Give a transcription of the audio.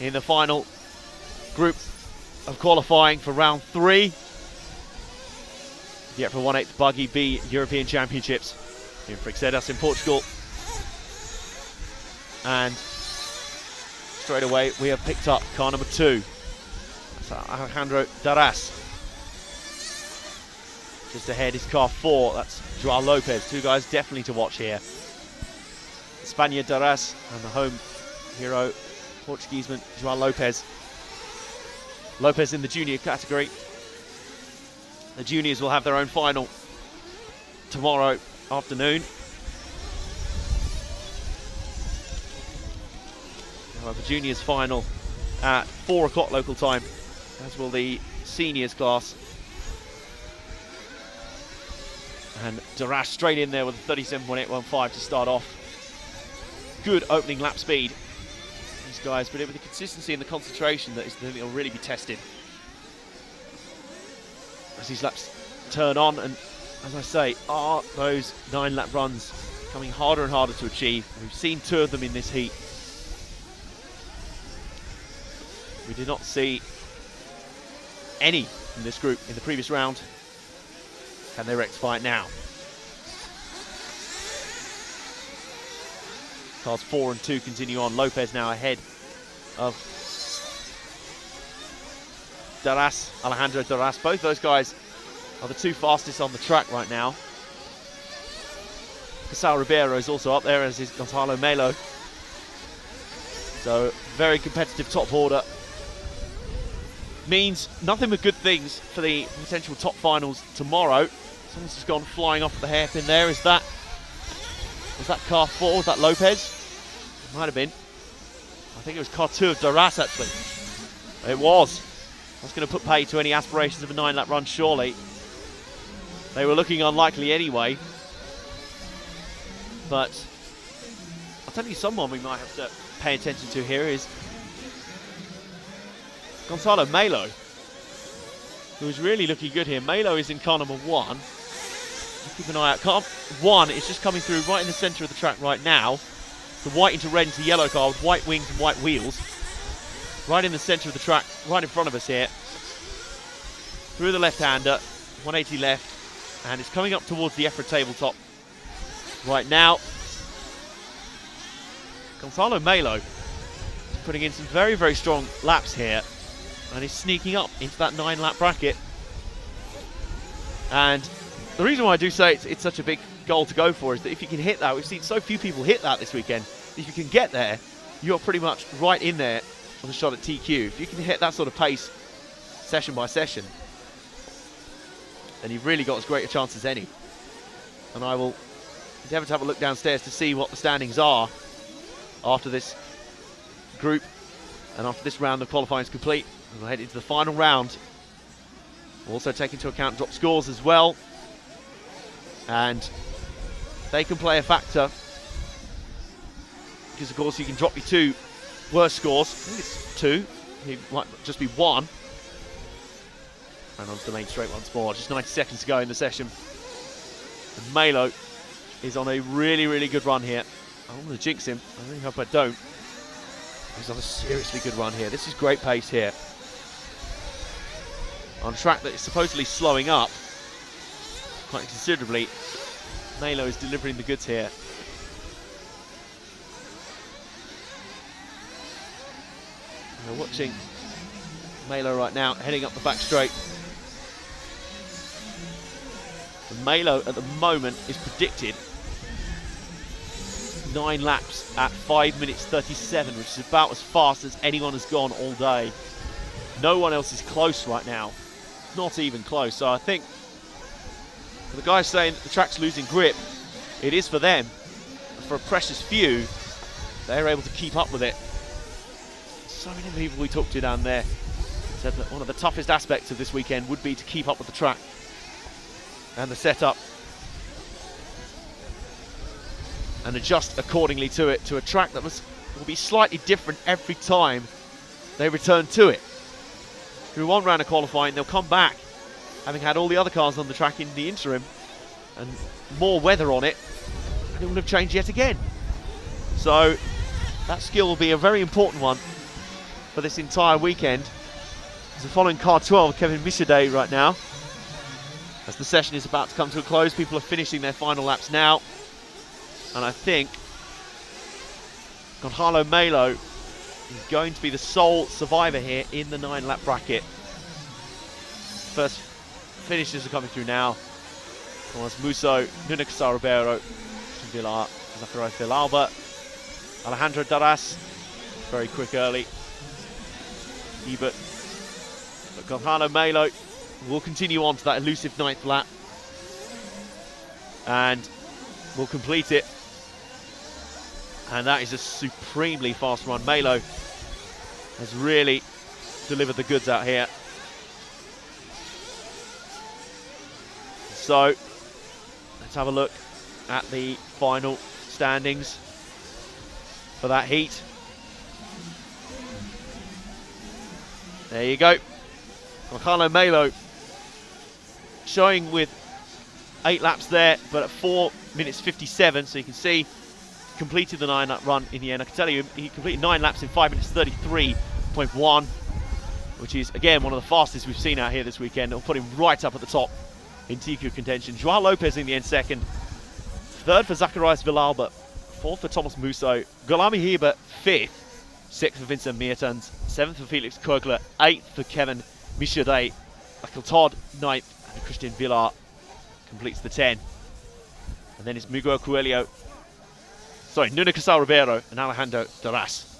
in the final group of qualifying for round 3. The EFRA 1/8 Buggy B European Championships in Frixedas in Portugal. And straight away we have picked up car number 2. That's Alejandro Darras. Just ahead is car 4, that's Joao Lopez. 2 guys definitely to watch here. Spaniard Darras and the home hero, Portugueseman Joao Lopez. Lopez in the junior category. The juniors will have their own final tomorrow afternoon. We'll have the juniors final at 4 o'clock local time, as will the seniors class. And Darras straight in there with a 37.815 to start off. Good opening lap speed. These guys, but with the consistency and the concentration that will really be tested as these laps turn on. And as I say, are those 9 lap runs coming harder and harder to achieve? We've seen 2 of them in this heat. We did not see any in this group in the previous round. Can they rectify it now? Cars 4 and 2 continue on. Lopez now ahead of Darras, Alejandro Darras. Both those guys are the 2 fastest on the track right now. Casal Ribeiro is also up there, as is Gonzalo Melo. So very competitive top order. Means nothing but good things for the potential top finals tomorrow. Someone's just gone flying off the hairpin there. Was that car 4? Was that Lopez? It might have been. I think it was car 2 of Darras, actually. It was. That's going to put pay to any aspirations of a 9 lap run, surely. They were looking unlikely anyway. But I'll tell you someone we might have to pay attention to here is Gonzalo Melo, who is really looking good here. Melo is in car number 1. Keep an eye out. Car 1 is just coming through right in the centre of the track right now. The white into red into yellow car with white wings and white wheels. Right in the centre of the track, right in front of us here. Through the left-hander, 180 left, and it's coming up towards the EFRA tabletop right now. Gonzalo Melo is putting in some very, very strong laps here, and he's sneaking up into that 9 lap bracket. And the reason why I do say it's such a big goal to go for is that if you can hit that, we've seen so few people hit that this weekend, if you can get there, you're pretty much right in there with a shot at TQ. If you can hit that sort of pace session by session, then you've really got as great a chance as any. And I will endeavour to have a look downstairs to see what the standings are after this group and after this round of qualifying is complete. We'll head into the final round. We'll also take into account drop scores as well, and they can play a factor, because of course you can drop your 2 worst scores. I think it's 2, it might just be 1. And onto the main straight once more, just 90 seconds to go in the session. And Melo is on a really, really good run here. I don't want to jinx him, I really hope I don't. He's on a seriously good run here. This is great pace here. On a track that is supposedly slowing up quite considerably, Melo is delivering the goods here. We're watching Melo right now, heading up the back straight. And Melo at the moment is predicted 9 laps at 5 minutes 37, which is about as fast as anyone has gone all day. No one else is close right now, not even close. So I think for the guys saying that the track's losing grip, it is for them. For a precious few, they're able to keep up with it. So many people we talked to down there said that one of the toughest aspects of this weekend would be to keep up with the track and the setup and adjust accordingly to it, to a track that will be slightly different every time they return to it. Through 1 round of qualifying, they'll come back having had all the other cars on the track in the interim and more weather on it, and it will have changed yet again. So that skill will be a very important one for this entire weekend. So following car 12, Kevin Michaudet right now. As the session is about to come to a close, people are finishing their final laps now. And I think Gonzalo Melo is going to be the sole survivor here in the 9-lap bracket. First finishes are coming through now. Thomas Musso, Nuno Casal Ribeiro, Villar, Zacharias Villalba, Alejandro Darras, very quick early. Ebert, but Gonzalo Melo will continue on to that elusive 9th lap and will complete it. And that is a supremely fast run. Melo has really delivered the goods out here. So let's have a look at the final standings for that heat. There you go. Gonzalo Melo showing with 8 laps there, but at 4 minutes 57, so you can see completed the 9-lap run in the end. I can tell you he completed 9 laps in 5 minutes 33.1, which is again one of the fastest we've seen out here this weekend. It'll put him right up at the top in TQ contention. Joao Lopez in the end second, third for Zacharias Villalba, fourth for Thomas Musso, Guilherme Hebert fifth, sixth for Vincent Meertens, seventh for Felix Kogler, eighth for Kevin Michaudet, Michael Todd ninth, and Christian Villar completes the 10. And then it's Miguel Coelho, Nuno Casal Ribeiro and Alejandro Darras